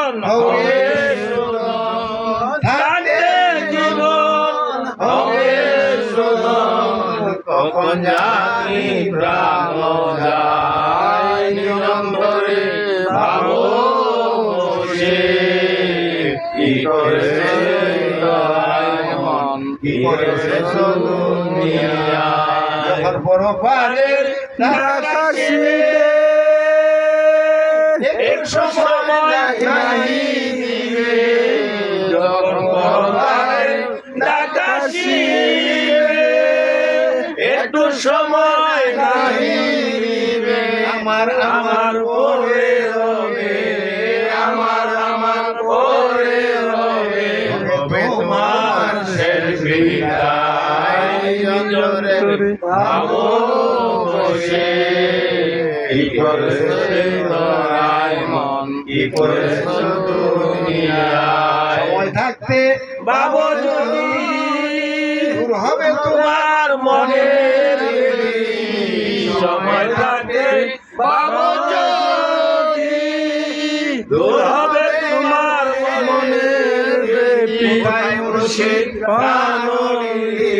জীবন হবে শোধন, থাকতে জীবন হবে শোধন, কখন জানি প্রাণ যায় নিরন্তরে ভাবো বসে, কি করেছে মন, কি করেছে দুনিয়া, যখন পরপারের আকাশে এক সময় নাহি দিবে, যখন পরপারের আকাশে একটু সময় নাহি দিবে, আমার আমার পরে রবে, আমার আমার পরে রবে, তোমার শেষ বিদায় অন্তরে ভাবো বসে, কি করেছে তোরাই মন, কি করেছে দুনিয়ায়, সময় থাকতে ভাবো যদি দূর হবে তোমার মনের, সময় থাকতে ভাবো যদি দূর হবে তোমার মনের, কোথায় মুর্শিদ প্রাণনিধি,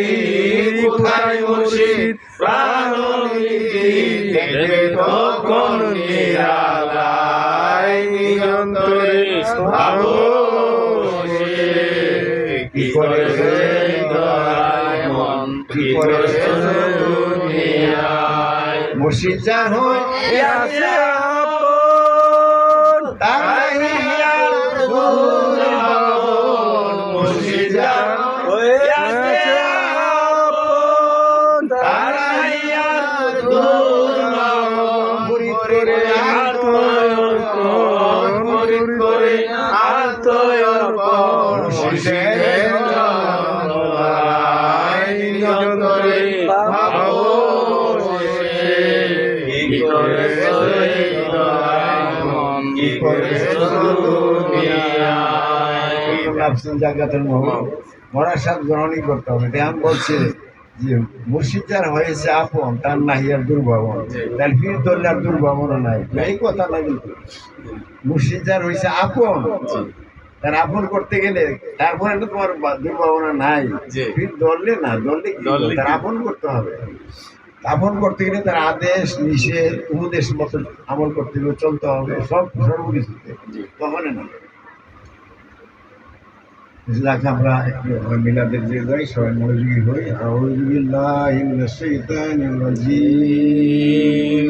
কোথায় মুর্শিদ প্রাণনিধি, দেখবে তখন নিরালায় নিরন্তরে ভাবো বসে, কি করেছে দয়ায় মন, কি করেছে দুনিয়ায়, মুর্শিদ যার হইয়াছে আপন, তারাই আর দূর আপন, মুর্শিদ যার হইয়াছে আপন, তারাই আর দূর আপন, মুরিদ করে আত্ময়র্পণ, মুরিদ করে আত্ময়র্পণ, মুর্শিদের জন্মায় নিরন্তরে ভাবো বসে, কি করেছে দয়ায় মন, কি করেছে দুনিয়ায়, জাগ্রতের মোহ মরার সাথ গ্রহণই করতে হবে। আমি বলছি যে মুর্শিদ যার হয়েছে আপন, তার নাহি আর দুর্ভাবন, তার ফির ধরলে আর দুর্ভাবনা নাই, এই কথা না, কিন্তু মুর্শিদ যার হয়েছে আপন, তার আপন করতে গেলে তারপরে তো তোমার দুর্ভাবনা নাই, ফির ধরলে না, ধরলে তার আপন করতে হবে, আপন করতে গেলে তার আদেশ নিষেধ উপদেশ মতো আমল করতে হবে, চলতে হবে, সব সর্বকিছুতে, তখন না আমরা মিলাদের যে যাই সবাই মনোযোগী হই। আউযু বিল্লাহি মিনাশ শাইতানির রাজিম,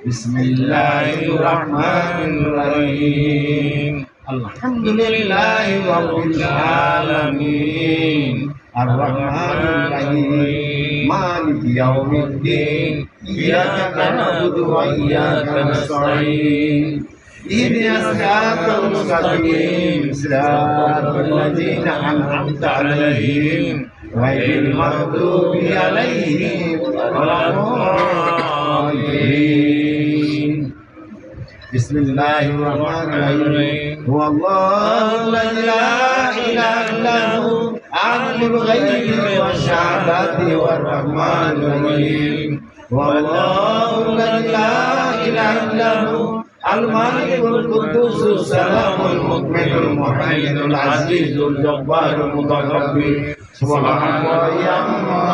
বিসমিল্লাহির রহমানির রহিম, আলহামদুলিল্লাহি রাব্বিল আলামিন, আর রহমানির রহিম, মালিকি ইয়াউমিদ্দিন, ইয়াকা না'বুদু ওয়া ইয়াকা নাস্তাঈন, اهدنا الصراط المستقيم، صراط الذين أنعمت عليهم غير المغضوب عليهم ولا الضالين. بسم الله الرحمن الرحيم. هو الله لا إله إلا هو عالم الغيب والشهادة والرحمن الرحيم. هو الله لا إله إلا هو الملك القدوس السلام المؤمن المهيمن العزيز الجبار المتكبر سبحان الله عما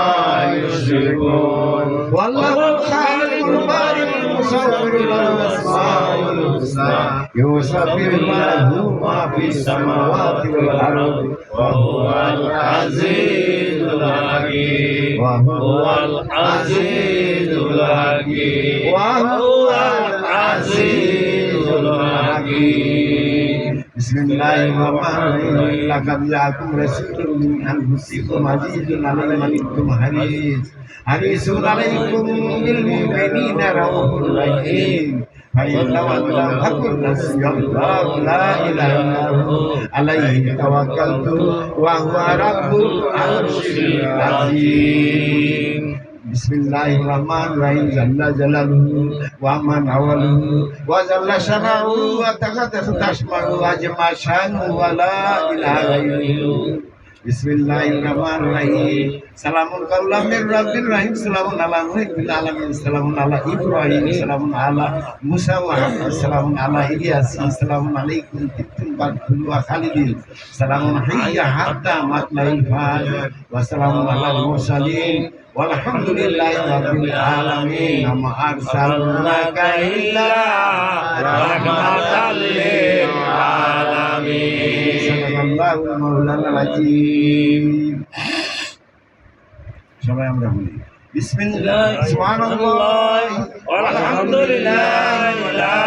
يشركون. والله الخالق البارئ المصور له الاسماء الحسنى يسبح له ما في السماوات والارض وهو العزيز الحكيم، وهو العزيز الحكيم، وهو العزيز الحكيم. بسم الله الرحمن الرحيم. لقد جاءكم رسول من انفسكم عزيز عليه ما عنتم حريص عليكم بالمؤمنين رؤوف رحيم. فإن تولوا فقل حسبي الله لا إله إلا هو عليه توكلت وهو رب العرش العظيم. بسم الله الرحمن الرحيم. جل جلاله ومن أوله وجل شأنه وتقدس تشمله وأجمع شأنه ولا إله غيره. বিসমিল্লাহির রহমানির রহিম সালামুন কাওলাম মির রাব্বির রহিম সালামুন আলা নূহিন ফিল আলামিন সালামুন আলা ইব্রাহিম সালামুন আলা মুসা ওয়া সালামুন আলা ইলিয়াস সালামুন আলাইকুম তিবতুম বাদখুল ওয়া খালিদিন সালামুন হিয়া হাত্তা মাতলাইল ফাজর ওয়া সালামুন আলাল মুরসালিন walhamdulillahi rabbil alamin ma arsalnaka illa rahmatan lil alamin sallallahu maulana azim সবাই আমরা বলি বিসমিল্লাহ সুবহানাল্লাহ আলহামদুলিল্লাহ লা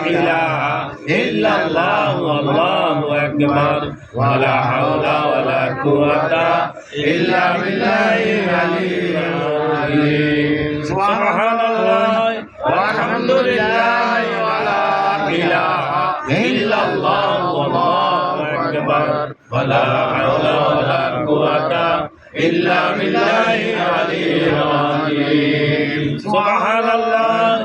ইলাহা ইল্লাল্লাহ আল্লাহু আকবার ওয়া লা হাওলা ওয়া লা কুওয়াতা ইল্লা বিল্লাহিল আলিয়্যিল আযীম সুবহানাল্লাহ আলহামদুলিল্লাহ ওয়া লা ইলাহা ইল্লাল্লাহ আল্লাহু আকবার ওয়া লা হাওলা ওয়া লা কুওয়াতা ইল্লা বিল্লাহিল আলিয়্যিল আযীম সুবহানাল্লাহ